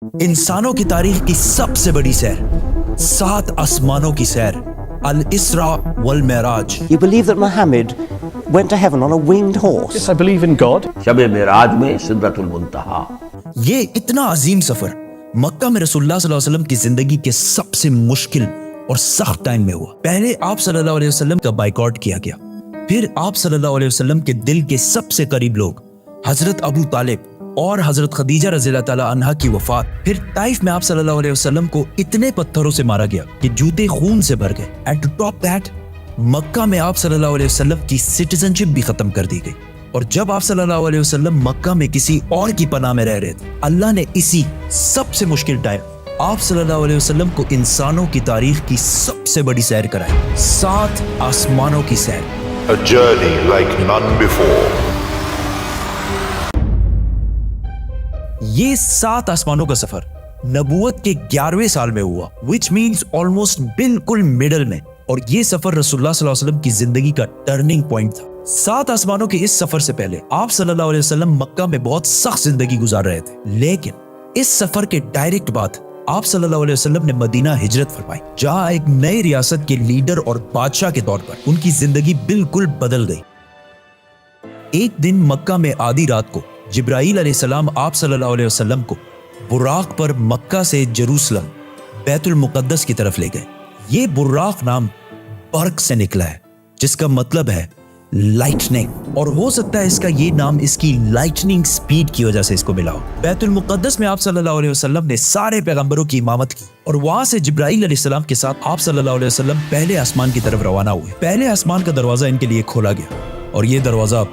इंसानों की तारीख की सबसे बड़ी सैर, 7 आसमानों की सैर, अल इसरा वल Meraj. You believe that Muhammad went to heaven on a winged horse? Yes, I believe in God. शब मेराज में सिदरतुल मुंतहा। ये इतना अजीम सफर मक्का में रसूलुल्लाह सल्लल्लाहु अलैहि वसल्लम की जिंदगी के सबसे मुश्किल और सख्त टाइम में हुआ। पहले आप सल्लल्लाहु अलैहि वसल्लम का बाइकआउट किया गया, फिर आप सल्लल्लाहु अलैहि वसल्लम के दिल के सबसे करीब लोग हजरत अबू तालिब और हजरत खदीजा रज़ियल्लाहु ताला अन्हा की वफात, फिर ताइफ में आप सल्लल्लाहु अलैहि वसल्लम को इतने पत्थरों से मारा गया कि जूते खून से भर गए। एंड टू टॉप दैट, मक्का में आप सल्लल्लाहु अलैहि वसल्लम की सिटीजनशिप भी खत्म कर दी गई। और जब आप सल्लल्लाहु अलैहि वसल्लम मक्का में किसी और की पनाह में रह रहे थे, अल्लाह ने इसी सबसे मुश्किल टाइम आप सल्लल्लाहु अलैहि वसल्लम को इंसानों की तारीख की सबसे बड़ी सैर कराई, 7 आसमानों की सैर। A journey like none before. ये 7 आसमानों का सफर नबूवत के 11वें साल में हुआ, विच मीन्स ऑलमोस्ट बिल्कुल मिडल में। और ये सफर रसूलुल्लाह सल्लल्लाहु अलैहि वसल्लम की जिंदगी का टर्निंग पॉइंट था। 7 आसमानों के इस सफर से पहले आप सल्लल्लाहु अलैहि वसल्लम मक्का में बहुत सख्त जिंदगी गुजार रहे थे, लेकिन इस सफर के डायरेक्ट बाद आप सल्लल्लाहु अलैहि वसल्लम ने मदीना हिजरत फरमाई, जहां एक नई रियासत के लीडर और बादशाह के तौर पर उनकी जिंदगी बिल्कुल बदल गई। एक दिन मक्का में आधी रात को जिब्राईल अलैहिस्सलाम आप सल्लल्लाहु अलैहि वसल्लम को बुराक पर मक्का से जेरूसलम बैतुल मुक़द्दस की तरफ ले गए। ये बुराक नाम बर्क से निकला है, जिसका मतलब है लाइटनिंग, और हो सकता है इसका ये नाम इसकी लाइटनिंग स्पीड की वजह से इसको मिला हो। बैतुल मुक़द्दस में आप सल्लल्लाहु अलैहि वसल्लम ने सारे पैगंबरों की इमामत की, और वहां से जिब्राईल अलैहिस्सलाम के साथ आप सल्लल्लाहु अलैहि वसल्लम पहले आसमान की तरफ रवाना हुए। पहले आसमान का दरवाजा इनके लिए खोला गया, और ये दरवाजा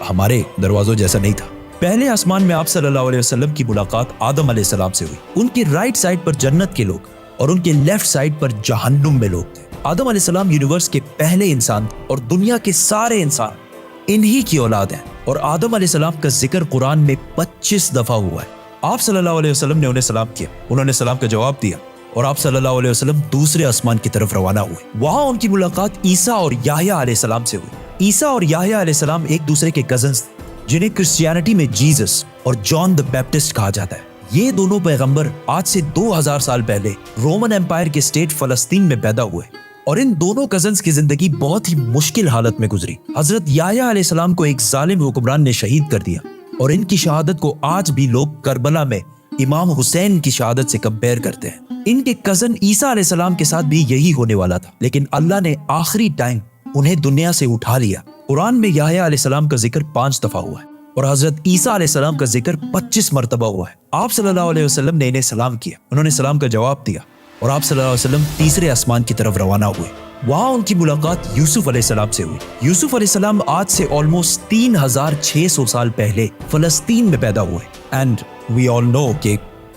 हमारे दरवाजों जैसा नहीं था। पहले आसमान में आप सल्लल्लाहु अलैहि वसल्लम की मुलाकात आदम अलैहिस्सलाम से हुई। उनके राइट साइड पर जन्नत के लोग और उनके लेफ्ट साइड पर जहन्नुम में लोग थे। आदम अलैहिस्सलाम यूनिवर्स के पहले इंसान और दुनिया के सारे इंसान इन्हीं की औलाद हैं, और आदम अलैहिस्सलाम का जिक्र कुरान में 25 दफा हुआ है। आप सल्लल्लाहु अलैहि वसल्लम ने उन्हें सलाम किया, उन्होंने सलाम का जवाब दिया, और आप सल्लल्लाहु अलैहि वसल्लम दूसरे आसमान की तरफ रवाना हुए। वहां उनकी मुलाकात ईसा और याह्या अलैहिस्सलाम से हुई। ईसा और याह्या अलैहिस्सलाम एक दूसरे के कजन्स थे, जिन्हें क्रिश्चियनिटी में जीसस और जॉन द बैप्टिस्ट कहा जाता है। ये दोनों पैगंबर आज से 2000 साल पहले रोमन एम्पायर के स्टेट फलस्तीन में पैदा हुए, और इन दोनों कजन्स की जिंदगी बहुत ही मुश्किल हालत में गुजरी। हजरत याह्या अलैहिस्सलाम को एक जालिम हुक्मरान ने शहीद कर दिया, और इनकी शहादत को आज भी लोग करबला में इमाम हुसैन की शहादत से कंपेयर करते हैं। इनके कजन ईसा अलैहिस्सलाम के साथ भी यही होने वाला था, लेकिन अल्लाह ने आखिरी टाइम उन्हें दुनिया से उठा लिया। कुरान में याह्या अलैहिस्सलाम का जिक्र 5 दफा हुआ है, और हजरत ईसा अलैहिस्सलाम का जिक्र 25 मरतबा हुआ है। आप सल्लल्लाहु अलैहि वसल्लम ने इन्हें सलाम किया, उन्होंने सलाम का जवाब दिया, और आप सल्लल्लाहु अलैहि वसल्लम तीसरे आसमान की तरफ रवाना हुए। वहां उनकी मुलाकात यूसुफ अलैहिस्सलाम से हुई। यूसुफ अलैहिस्सलाम आज से ऑलमोस्ट 3600 साल पहले फलस्तीन में पैदा हुए, एंड वी ऑल नो कि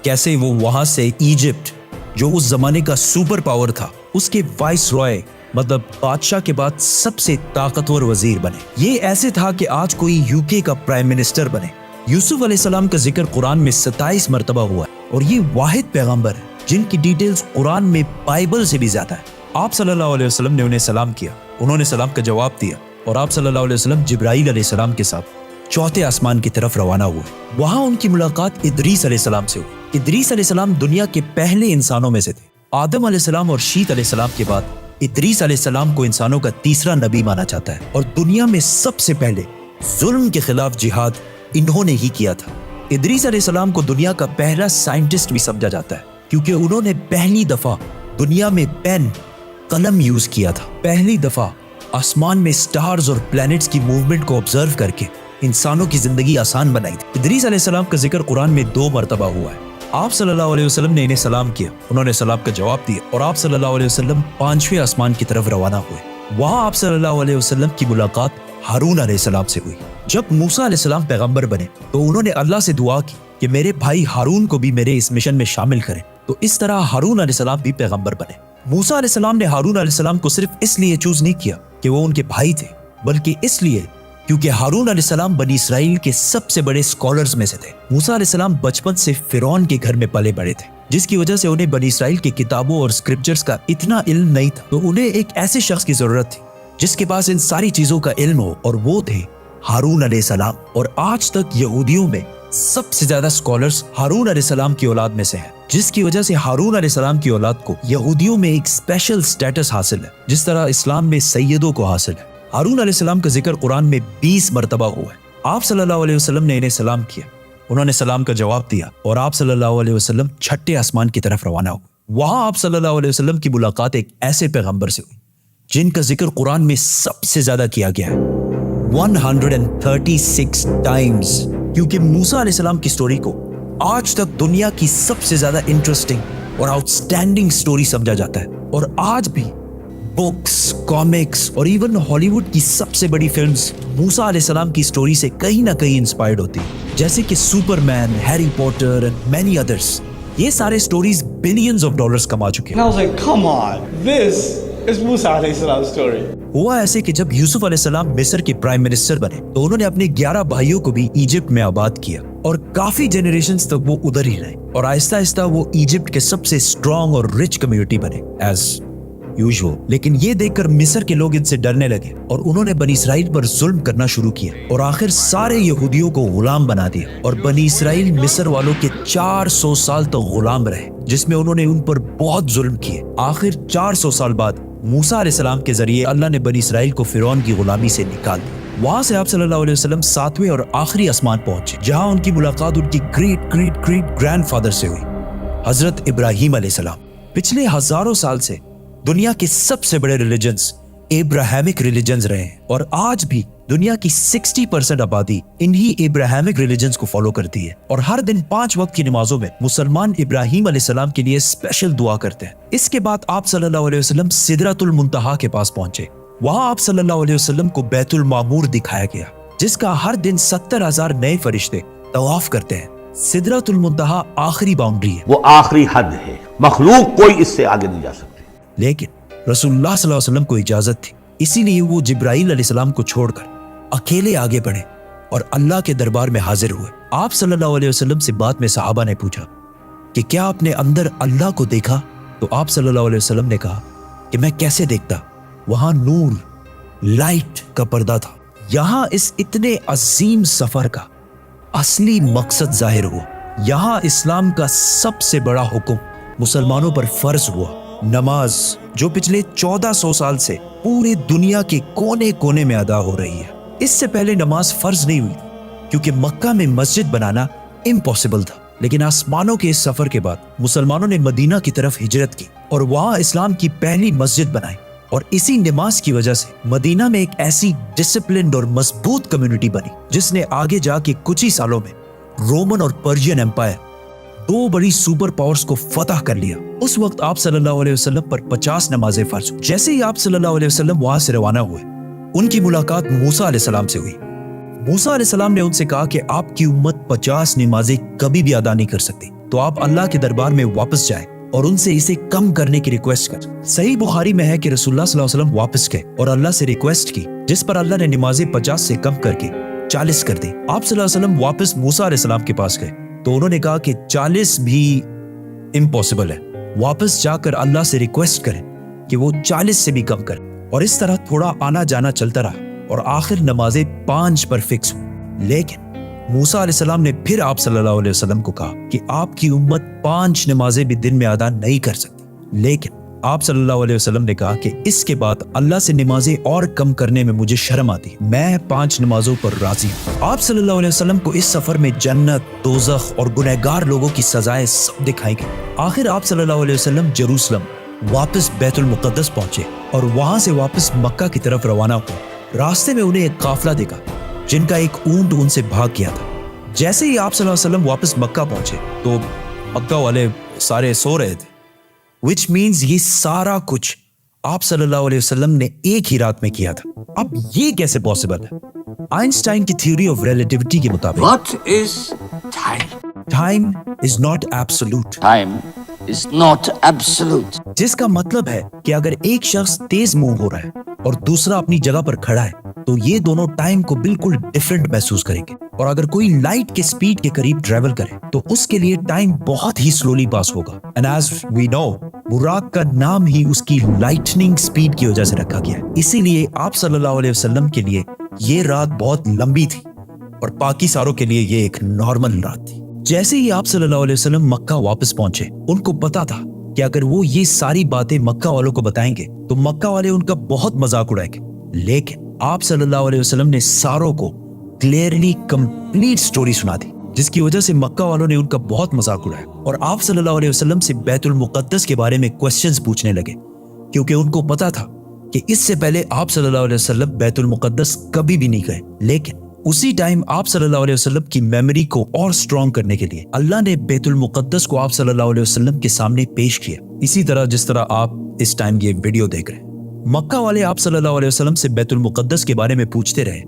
कैसे वो वहां से इजिप्ट, जो उस जमाने का सुपर पावर था, उसके वाइस रॉय मतलब बादशाह के बाद सबसे ताकतवर वजीर बने। ये ऐसे था कि आज कोई यूके का प्राइम मिनिस्टर बने। यूसुफ अलैहिस्सलाम का जिक्र कुरान में 27 मरतबा हुआ है, और ये वाहिद पैगंबर है जिनकी डिटेल्स कुरान में बाइबल से भी ज्यादा है। आप सल्लल्लाहु अलैहि वसल्लम ने उन्हें सलाम किया, उन्होंने सलाम का जवाब दिया, और आप सल्लल्लाहु अलैहि वसल्लम जिब्राईल अलैहिस्सलाम के साथ चौथे आसमान की तरफ रवाना हुए। वहां उनकी मुलाकात इदरीस अलैहिस्सलाम से हुई। इदरीस अलैहिस्सलाम दुनिया के पहले इंसानों में से थे। आदम अलैहिस्सलाम और शीत अलैहिस्सलाम के बाद इदरीस अलैहिस्सलाम को इंसानों का तीसरा नबी माना जाता है, और दुनिया में सबसे पहले जुल्म के खिलाफ जिहाद इन्होंने ही किया था। इदरीस अलैहिस्सलाम को दुनिया का पहला साइंटिस्ट भी समझा जाता है, क्योंकि उन्होंने पहली दफा दुनिया में पेन कलम यूज किया था। पहली दफा आसमान में स्टार्स और प्लैनेट्स की मूवमेंट को ऑब्जर्व करके इंसानों की जिंदगी आसान बनाई थी। इदरीस अलैहिस्सलाम का जिक्र कुरान में 2 मरतबा हुआ है। आप सल्लल्लाहु अलैहि वसल्लम ने इन्हें सलाम किया, उन्होंने सलाम का जवाब दिया, और आप सल्लल्लाहु अलैहि वसल्लम 5वें आसमान की तरफ रवाना हुए। वहां आप सल्लल्लाहु अलैहि वसल्लम की मुलाकात हारून अलैहिस्सलाम से हुई। जब मूसा अलैहिस्सलाम पैगंबर बने, तो उन्होंने अल्लाह से दुआ की कि मेरे भाई हारून को भी मेरे इस मिशन में शामिल करें। तो इस तरह हारून अलैहिस्सलाम भी पैगंबर बने। मूसा अलैहिस्सलाम ने हारून अलैहिस्सलाम को सिर्फ इसलिए चूज नहीं किया कि वो उनके भाई थे, बल्कि इसलिए क्योंकि हारून अलैहिस्सलाम बनी इसराइल के सबसे बड़े स्कॉलर्स में से थे। मूसा अलैहिस्सलाम बचपन से फिरौन के घर में पले बड़े थे, जिसकी वजह से उन्हें बनी इसराइल की किताबों और स्क्रिप्चर्स का इतना इल्म नहीं था। तो उन्हें एक ऐसे शख्स की जरूरत थी जिसके पास इन सारी चीजों का इल्म हो, और वो थे हारून अलैहिस्सलाम। और आज तक यहूदियों में سب سے زیادہ اسکالرز ہارون علیہ السلام کی اولاد میں سے ہیں، جس کی وجہ سے ہارون علیہ السلام کی اولاد کو یہودیوں میں ایک اسپیشل سٹیٹس حاصل ہے، جس طرح اسلام میں سیدوں کو حاصل ہے۔ ہارون علیہ السلام کا ذکر قرآن میں 20 مرتبہ ہوا ہے۔ آپ صلی اللہ علیہ وسلم نے انہیں سلام کیا، انہوں نے سلام کا جواب دیا اور آپ صلی اللہ علیہ وسلم چھٹے آسمان کی طرف روانہ ہوئے۔ وہاں آپ صلی اللہ علیہ وسلم کی ملاقات ایک ایسے پیغمبر سے ہوئی جن کا ذکر قرآن میں سب سے زیادہ کیا گیا ہے، 136 ٹائمز، کیونکہ موسیٰ علیہ السلام کی سٹوری کو آج تک دنیا کی سب سے زیادہ انٹرسٹنگ اور آؤٹ اسٹینڈنگ سٹوری سمجھا جاتا ہے، اور آج بھی بکس، کامکس اور ایون ہالی ووڈ کی سب سے بڑی فلمز موسیٰ علیہ السلام کی سٹوری سے کہیں نہ کہیں انسپائرڈ ہوتی ہیں، جیسے کہ Superman, Harry Potter and many others. یہ سارے سٹوریز بلینز آف ڈالرز کما چکے ہیں۔ And I was like, come on, this is Musa alayhi salam's story. ہوا ایسے کہ جب یوسف علیہ السلام مصر کے پرائم منسٹر بنے تو انہوں نے اپنے 11 بھائیوں کو بھی ایجپٹ میں آباد کیا، اور کافی جنریشنز تک وہ ادھر ہی رہے، اور آہستہ آہستہ وہ ایجپٹ کے سب سے اسٹرانگ اور رچ کمیونٹی بنے ایز یوزول۔ لیکن یہ دیکھ کر مصر کے لوگ ان سے ڈرنے لگے اور انہوں نے بنی اسرائیل پر ظلم کرنا شروع کیا، اور آخر سارے یہودیوں کو غلام بنا دیا، اور بنی اسرائیل مصر والوں کے 400 سال تک غلام رہے، جس میں انہوں نے ان پر بہت ظلم کیے۔ آخر 400 سال بعد موسیٰ علیہ السلام کے ذریعے اللہ نے بنی اسرائیل کو فرعون کی غلامی سے نکال دیا۔ وہاں سے آپ صلی اللہ علیہ وسلم 7ویں اور آخری آسمان پہنچے، جہاں ان کی ملاقات ان کی great great great grand father سے ہوئی، حضرت ابراہیم علیہ السلام۔ پچھلے ہزاروں سال سے دنیا کے سب سے بڑے ریلیجنز ابراہیمک ریلیجنز رہے ہیں، اور آج بھی دنیا کی 60% آبادی انہی ابراہیمک ریلیجنز کو فالو کرتی ہے، اور ہر دن 5 وقت کی نمازوں میں مسلمان ابراہیم علیہ السلام کے لیے اسپیشل دعا کرتے ہیں۔ اس کے بعد آپ صلی اللہ علیہ وسلم سدرۃ المنتہا کے پاس پہنچے۔ وہاں آپ صلی اللہ علیہ وسلم کو بیت المعمور دکھایا گیا، جس کا ہر دن 70,000 نئے فرشتے طواف کرتے ہیں۔ سدرۃ المنتہا آخری باؤنڈری ہے، وہ آخری حد ہے، مخلوق کوئی اس سے آگے نہیں جا سکتی۔ لیکن رسول اللہ صلی اللہ علیہ وسلم کو اجازت تھی، اسی لیے وہ جبرائیل علیہ السلام کو چھوڑ کر اکیلے آگے بڑھے اور اللہ کے دربار میں حاضر ہوئے۔ آپ صلی اللہ علیہ وسلم سے بعد میں صحابہ نے پوچھا کہ کیا آپ نے اندر اللہ کو دیکھا؟ تو آپ صلی اللہ علیہ وسلم نے کہا کہ میں کیسے دیکھتا، وہاں نور، لائٹ کا پردہ تھا۔ یہاں اس اتنے عظیم سفر کا اصلی مقصد ظاہر ہوا۔ یہاں اسلام کا سب سے بڑا حکم مسلمانوں پر فرض ہوا، نماز، جو پچھلے 1400 سال سے پورے دنیا کے کونے کونے میں ادا ہو رہی ہے۔ اس سے پہلے نماز فرض نہیں ہوئی کیونکہ مکہ میں مسجد بنانا امپاسبل تھا، لیکن آسمانوں کے اس سفر کے بعد مسلمانوں نے مدینہ کی طرف ہجرت کی اور وہاں اسلام کی پہلی مسجد بنائی، اور اسی نماز کی وجہ سے مدینہ میں ایک ایسی ڈسپلنڈ اور مضبوط کمیونٹی بنی جس نے آگے جا کے کچھ ہی سالوں میں رومن اور پرشین ایمپائر، 2 بڑی سپر پاورز کو فتح کر لیا۔ اس وقت آپ صلی اللہ علیہ وسلم پر 50 نمازیں فرض ہوئی۔ جیسے ہی آپ صلی اللہ علیہ وسلم وہاں سے روانہ ہوئے، ان کی ملاقات موسیٰ علیہ السلام سے ہوئی۔ موسیٰ علیہ السلام نے ان سے کہا کہ آپ کی امت 50 نمازیں کبھی بھی ادا نہیں کر سکتی، تو آپ اللہ کے دربار میں واپس جائیں اور ان سے اسے کم کرنے کی ریکویسٹ کر۔ صحیح بخاری میں ہے کہ رسول اللہ صلی اللہ علیہ وسلم واپس گئے اور اللہ سے ریکویسٹ کی، جس پر اللہ نے نمازیں 50 سے کم کر کے 40 کر دی۔ آپ صلی اللہ علیہ وسلم واپس موسیٰ علیہ السلام کے پاس گئے تو انہوں نے کہا کہ 40 بھی امپاسبل ہے، واپس جا کر اللہ سے ریکویسٹ کریں کہ وہ 40 سے بھی کم کریں، اور اس طرح تھوڑا آنا جانا چلتا رہا اور آخر نمازیں 5 پر فکس ہوئی۔ لیکن موسیٰ علیہ السلام نے پھر آپ صلی اللہ علیہ وسلم کو کہا کہ آپ کی امت 5 نمازیں بھی دن میں ادا نہیں کر سکتی، لیکن آپ صلی اللہ علیہ وسلم نے کہا کہ اس کے بعد اللہ سے نمازیں اور کم کرنے میں مجھے شرم آتی ہے، میں 5 نمازوں پر راضی ہوں۔ آپ صلی اللہ علیہ وسلم کو اس سفر میں جنت، دوزخ اور گنہگار لوگوں کی سزائیں سب دکھائی گئی۔ آخر آپ صلی اللہ علیہ وسلم جیروسلم واپس بیت المقدس پہنچے اور وہاں سے واپس مکہ کی طرف روانہ ہوئے۔ راستے میں انہیں ایک قافلہ دیکھا جن کا ایک اونٹ ان سے بھاگ گیا تھا۔ جیسے ہی آپ صلی اللہ علیہ وسلم واپس مکہ پہنچے تو مکہ والے سارے سو رہے تھے، which means یہ سارا کچھ آپ صلی اللہ علیہ وسلم نے ایک ہی رات میں کیا تھا۔ اب یہ کیسے پاسبل ہے؟ آئنسٹائن کی تھیوری آف ریلیٹیوٹی کے مطابق What is time? Time is not absolute, Time is not absolute. جس کا مطلب ہے کہ اگر ایک شخص تیز موو ہو رہا ہے اور دوسرا اپنی جگہ پر کھڑا ہے تو یہ دونوں ٹائم کو بالکل ڈیفرنٹ محسوس کریں گے، اور اگر کوئی لائٹ کے سپیڈ کے قریب ٹریول کرے تو اس کے لیے ٹائم بہت ہی سلولی پاس ہوگا۔ And as we know، Buraq کا نام ہی اس کی لائٹننگ سپیڈ کی وجہ سے رکھا گیا ہے، اسی لیے آپ صلی اللہ علیہ وسلم کے لیے یہ رات بہت لمبی تھی، और बाकी सारों के लिए ये एक नॉर्मल रात थी। जैसे ही आप सल्लल्लाहु अलैहि वसल्लम मक्का वापस पहुंचे, उनको पता था कि अगर वो ये सारी बातें मक्का वालों को बताएंगे तो मक्का वाले उनका बहुत मजाक उड़ाएंगे। लेकिन आप सल्लल्लाहु अलैहि वसल्लम ने सारों को क्लियरली कंप्लीट स्टोरी सुना दी, जिसकी वजह से मक्का वालों ने उनका बहुत मजाक उड़ाया और आप सल्लल्लाहु अलैहि वसल्लम से बैतुल मुक़द्दस के बारे में क्वेश्चंस पूछने लगे, क्योंकि उनको पता था कि इससे पहले आप सल्लल्लाहु अलैहि वसल्लम बैतुल मुक़द्दस कभी भी नहीं गए। लेकिन उसी टाइम आप सल्लल्लाहु अलैहि वसल्लम की मेमोरी को और स्ट्रॉन्ग करने के लिए अल्लाह ने बैतुल मुक़द्दस को आप सल्लल्लाहु अलैहि वसल्लम के सामने पेश किया, इसी तरह जिस तरह आप इस टाइम ये वीडियो देख रहे हैं। मक्का वाले आप सल्लल्लाहु अलैहि वसल्लम से बैतुल मुक़द्दस के बारे में पूछते रहे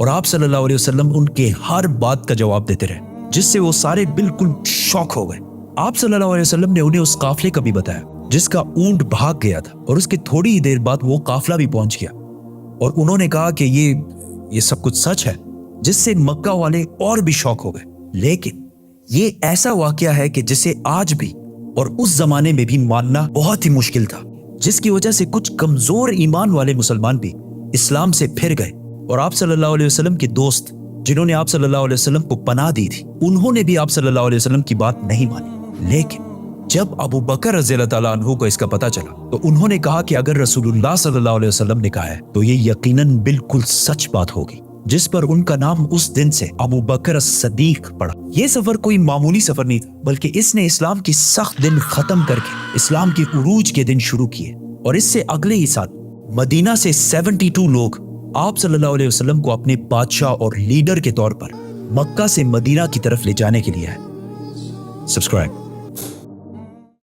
और आप सल्लल्लाहु अलैहि वसल्लम उनके हर बात का जवाब देते रहे, जिससे वो सारे बिल्कुल शॉक हो गए। आप सल्लल्लाहु अलैहि वसल्लम ने उन्हें उस काफले का भी बताया जिसका ऊंट भाग गया था और उसके थोड़ी ही देर बाद वो काफला भी पहुंच गया, और उन्होंने कहा कि ये सब कुछ सच है, जिससे मक्का वाले और भी शॉक हो गए। लेकिन ये ऐसा वाकया है कि जिसे आज भी और उस जमाने में भी मानना बहुत ही मुश्किल था, जिसकी वजह से कुछ कमजोर ईमान वाले मुसलमान भी इस्लाम से फिर गए और आप सल्लल्लाहु अलैहि वसल्लम के दोस्त जिन्होंने आप सल्लल्लाहु अलैहि वसल्लम को पनाह दी थी, उन्होंने भी आप सल्लल्लाहु अलैहि वसल्लम की बात नहीं मानी। लेकिन जब अबू बकर रज़ियल्लाहु ताला अन्हु को इसका पता चला तो उन्होंने कहा कि अगर रसूलुल्लाह सल्लल्लाहु अलैहि वसल्लम ने कहा है तो ये यकीनन बिल्कुल सच बात होगी, जिस पर उनका नाम उस दिन से अबू बकर सदीक पड़ा। ये सफर कोई मामूली सफर नहीं था, बल्कि इसने इस्लाम की सख्त दिन खत्म करके इस्लाम के उरूज के दिन शुरू किए, और इससे अगले ही साल मदीना से 72 लोग आप सल्लल्लाहु अलैहि वसल्लम को अपने बादशाह और लीडर के तौर पर मक्का से मदीना की तरफ ले जाने के लिए आए। सब्सक्राइब।